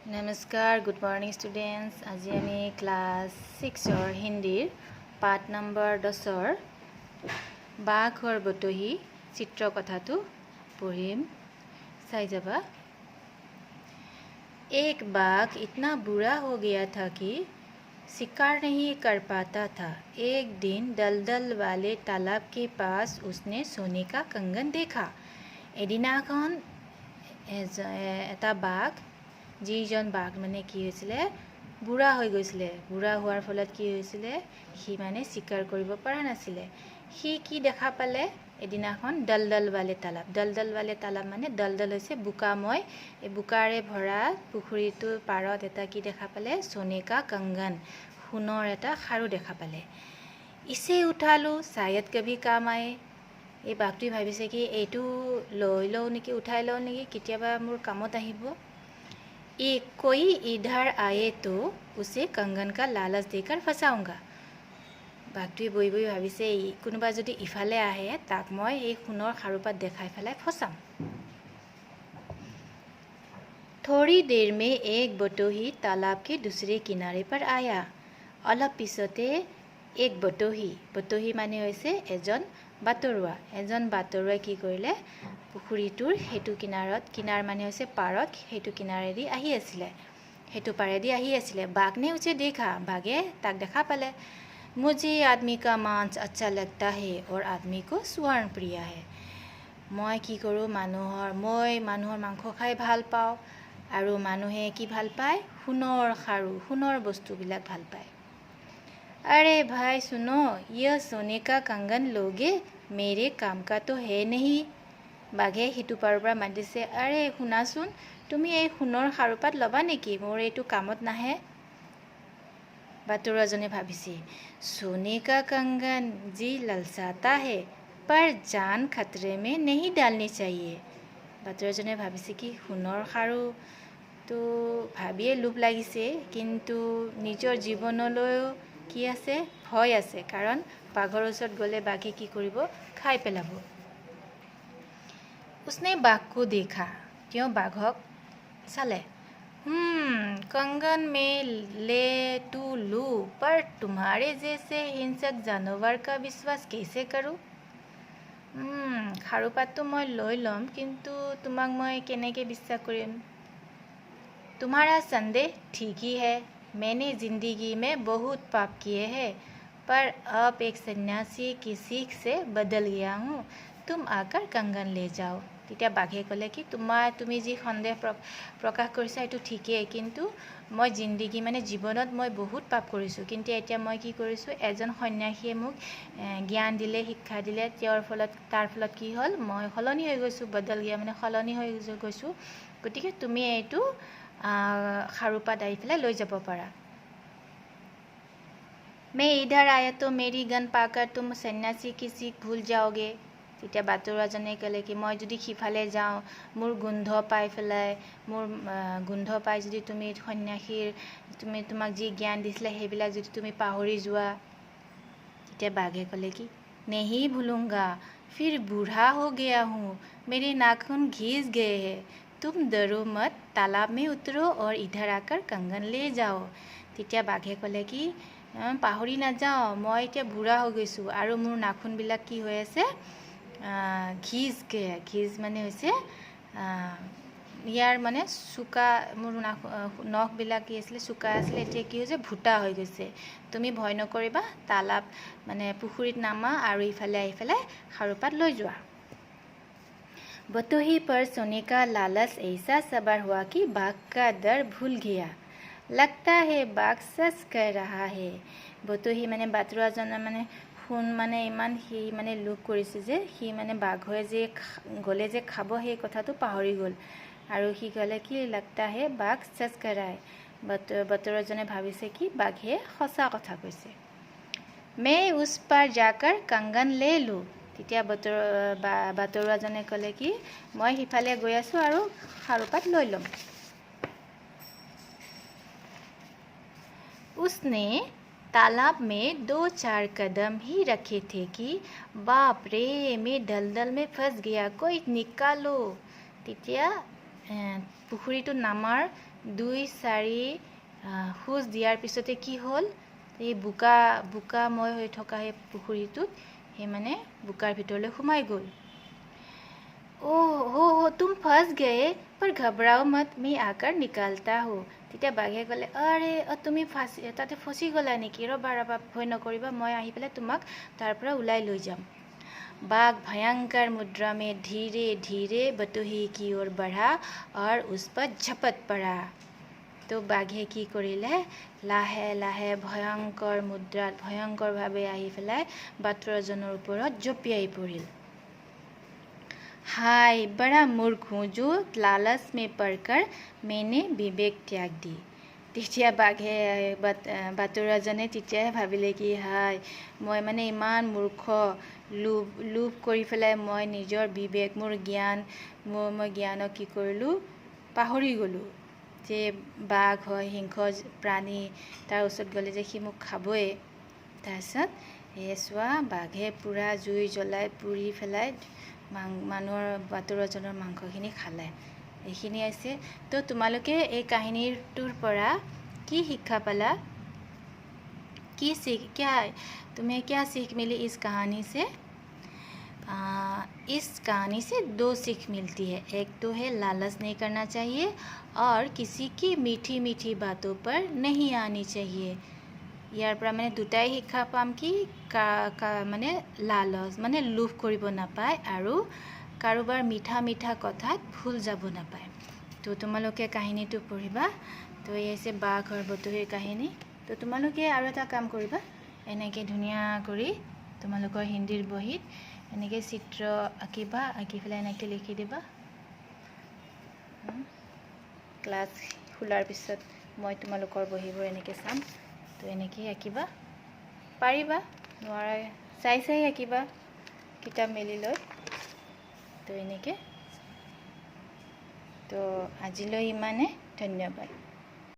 नमस्कार, good morning students. आज आमी क्लास 6 हिंदीर पाठ नम्बर 10 बाघर बटही चित्र कथाटो पढ़िम। चाइ जाबा। एक बाघ इतना बुरा हो गया था कि शिकार नहीं कर पाता था। एक दिन दलदल वाले तालाब के पास उसने सोने का कंगन देखा। एदिनाखन एटा बाघ যিজন বাঘ মানে কি হৈছিলে বুঢ়া হৈ গৈছিলে। বুঢ়া হোৱাৰ ফলত কি হৈছিলে সি মানে শিকাৰ কৰিব পৰা নাছিলে। সি কি দেখা পালে এদিনাখন দলদল वाले तालाब। दलदल वाले तालाब মানে দলদল হৈছে বোকাময়। এই বোকাৰে ভৰা পুখুৰীটোৰ পাৰত এটা কি দেখা পালে सोने का कंगन, সোণৰ এটা খাৰু দেখা পালে। इसे उठालो शायद कभी काम आए। এই বাঘটোৱে ভাবিছে কি এইটো লৈ লওঁ নেকি, উঠাই লওঁ নেকি, কেতিয়াবা মোৰ কামত আহিব। कोई इधर आए तो उसे कंगन का लालच देकर फसाऊंगा। बाघटुए बई बई भाविसे कोनोबा जदि इफाले आए ताक मैं এই সোণৰ খাৰুপাত দেখাই ফেলাই फसाम। थोड़ी देर में एक बटोही तालाब के दूसरे किनारे पर आया। अलप पिछते एक बटोही माने হৈছে এজন বাটৰুৱা। এজন বাটৰুৱাই কি কৰিলে পুখুৰীটোৰ হেতু কিনাৰ মানে হৈছে পাৰত, হেতু কিনাৰেদি আহি আছিলে, हेतु पारेदी आही आसिले। बाघ ने उसे देखा। बाघे ताक देखा पाले। मुझे आदमी का मांस अच्छा लगता है और आदमी को स्वर्ण प्रिय है। मैं की करूँ मानुहर मांस खाई ভাল पाओ और मानुहे की ভাল पाए সোণৰ খাৰু, সোণৰ বস্তুবিলাক ভাল पाए। अरे भाई सुनो, यह सोने का कंगन लोगे? मेरे काम का तो है नहीं। बाघे हिटु पाৰৰ পৰা মাতিছে, अरे শুনাচোন, তুমি এই সোণৰ খাৰুপাত লবা নেকি? মোৰ এইটো কামত নাহে। বাটৰুৱাজনে ভাবিছে, सोने का कंगन जी ललचाता है पर जान खतरे में नहीं डालनी चाहिए। বাটৰুৱাজনে ভাবিছে কি সোণৰ খাৰু তো ভাবিয়ে লোভ লাগিছে, কিন্তু নিজৰ জীৱনলৈও কি আছে ভয় আছে, কাৰণ বাঘৰ ওচৰত গ'লে বাঘে কি কৰিব খাই পেলাব। उसने बाघ को देखा। क्यों बाघक साले। कंगन में ले तो लू, पर तुम्हारे जैसे हिंसक जानवर का विश्वास कैसे करूं? खारुपात तो मैं লৈ लम, किंतु तुमक मैं केनेके विश्वास करिम? तुम्हारा संदेह ठीक ही है। मैंने जिंदगी में बहुत पाप किए हैं, पर अब एक सन्यासी की सीख से बदल गया हूँ। तुम आकर कंगन ले जाओ। তেতিয়া বাঘে ক'লে কি তুমি যি সন্দেহ প্ৰকাশ কৰিছা এইটো ঠিকেই, কিন্তু মই জিন্দগী মানে জীৱনত মই বহুত পাপ কৰিছোঁ, কিন্তু এতিয়া মই কি কৰিছোঁ এজন সন্যাসীয়ে মোক জ্ঞান দিলে, শিক্ষা দিলে, তাৰ ফলত কি হ'ল মই সলনি হৈ গৈছোঁ। বদল গিয়া মানে সলনি হৈ গৈছোঁ। গতিকে তুমি এইটো খাৰুপাত আহি পেলাই লৈ যাব পাৰা। मैं इधर आया तो मेरी गन पाकर तुम सन्यासी की सीख भूल जाओगे। তেতিয়া বাটৰুৱাজনে ক'লে কি মই যদি সিফালে যাওঁ, মোৰ গোন্ধ পাই পেলাই, মোৰ গোন্ধ পাই যদি তুমি সন্যাসীৰ তোমাক যি জ্ঞান দিছিলে সেইবিলাক যদি তুমি পাহৰি যোৱা। তেতিয়া বাঘে ক'লে কি नहीं भूलूंगा, फिर बूढ़ा हो गया हूँ, मेरे नाखून घिस गए हैं। तुम डरो मत, तालाब में उतरो और इधर आकर कंगन ले जाओ। তেতিয়া বাঘে ক'লে কি পাহৰি নাযাওঁ, মই এতিয়া বুঢ়া হৈ গৈছোঁ আৰু মোৰ নাখুনবিলাক কি হৈ আছে ঘিজ মানে হৈছে ইয়াৰ মানে চুকা, মোৰ নখবিলাক কি আছিলে চুকা আছিলে, এতিয়া কি হৈছে ভুটা হৈ গৈছে। তুমি ভয় নকৰিবা, তালাব মানে পুখুৰীত নামা আৰু ইফালে আহি পেলাই খাৰুপাত লৈ যোৱা। बटोही पर सोने का लालच ऐसा सवार हुआ कि बाघ का डर भूल गया। लगता है बाघ सच कह रहा है। बटोही মানে বাটৰুৱাজনে মানে সোণ মানে ইমান সি মানে লোভ কৰিছে যে সি মানে বাঘৰে যে গ'লে যে খাব সেই কথাটো পাহৰি গ'ল, আৰু সি ক'লে কি लगता है बाघ सच कह रहा है। বাটৰুৱাজনে ভাবিছে কি বাঘে সঁচা কথা কৈছে। मैं उस पर जाकर कंगन ले लूँ। তেতিয়া বাটৰুৱাজনে ক'লে কি মই সিফালে গৈ আছোঁ আৰু খাৰুপাত লৈ ল'ম। उसने तालाब में 2-4 कदम ही रखे थे कि बाप रे, मैं दलदल में फंस गया, कोई निकालो। তেতিয়া পুখুৰীটো নামাৰ 2-4 খোজ দিয়াৰ পিছতে কি হ'ল এই বোকাময় হৈ থকা সেই পুখুৰীটোত সেই মানে বোকাৰ ভিতৰলৈ সোমাই গ'ল। ओह हो तुम फंस गए पर घबराओ मत मैं आकर निकालता हूँ। তেতিয়া বাঘে ক'লে আৰে তুমি তাতে ফচি গ'লা নেকি, ৰ'বা ভয় নকৰিবা, মই আহি পেলাই তোমাক তাৰ পৰা ওলাই লৈ যাম। बाघ भयंकर मुद्रा में धीरे धीरे बटोही की ओर बढ़ा और उस पर झपट पड़ा। तो बाघे কি কৰিলে লাহে লাহে ভয়ংকৰ মুদ্ৰাত ভয়ংকৰভাৱে আহি পেলাই বাটুৰাজনৰ ওপৰত জঁপিয়াই পৰিল। हाय बड़ा मूर्ख हूँ जो लालच में पड़कर मैंने विवेक त्याग दी। তেতিয়া বাঘে বাটুৰাজনে তেতিয়াহে ভাবিলে কি হাই মই মানে ইমান মূৰ্খ, লোভ কৰি পেলাই মই নিজৰ বিবেক মোৰ জ্ঞানক কি কৰিলোঁ পাহৰি গ'লোঁ যে বাঘ হয় হিংস্ৰ প্ৰাণী, তাৰ ওচৰত গ'লে যে সি মোক খাবই। তাৰপিছত চোৱা বাঘে পূৰা জুই জ্বলাই পুৰি পেলাই মানুহৰ বাটুৰাজনৰ মাংসখিনি খালে। এইখিনি আছে। তো তোমালোকে এই কাহিনীটোৰ পৰা কি শিক্ষা পালা, तुम्हें क्या सीख मिली इस कहानी से? इस कहानी से 2 सीख मिलती है। एक तो है लालच नहीं करना चाहिए और किसी की मीठी मीठी बातों पर नहीं आनी चाहिए। ইয়াৰ পৰা মানে দুটাই শিক্ষা পাম কি মানে লালচ মানে লোভ কৰিব নাপায় আৰু কাৰোবাৰ মিঠা কথাত ভুল যাব নাপায়। তো তোমালোকে কাহিনীটো পঢ়িবা। তো এই হৈছে বাঘ আৰু বটুহিৰ কাহিনী। তো তোমালোকে আৰু এটা কাম কৰিবা, এনেকৈ ধুনীয়া কৰি তোমালোকৰ হিন্দীৰ বহীত এনেকৈ চিত্ৰ আঁকিবা, আঁকি পেলাই এনেকৈ লিখি দিবা। ক্লাছ খোলাৰ পিছত মই তোমালোকৰ বহীবোৰ এনেকৈ চাম। তো এনেকৈ আঁকিবা, পাৰিবা নোৱাৰা চাই আঁকিবা কিতাপ মেলি লৈ। তো এনেকৈ। তো আজিলৈ ইমানে, ধন্যবাদ।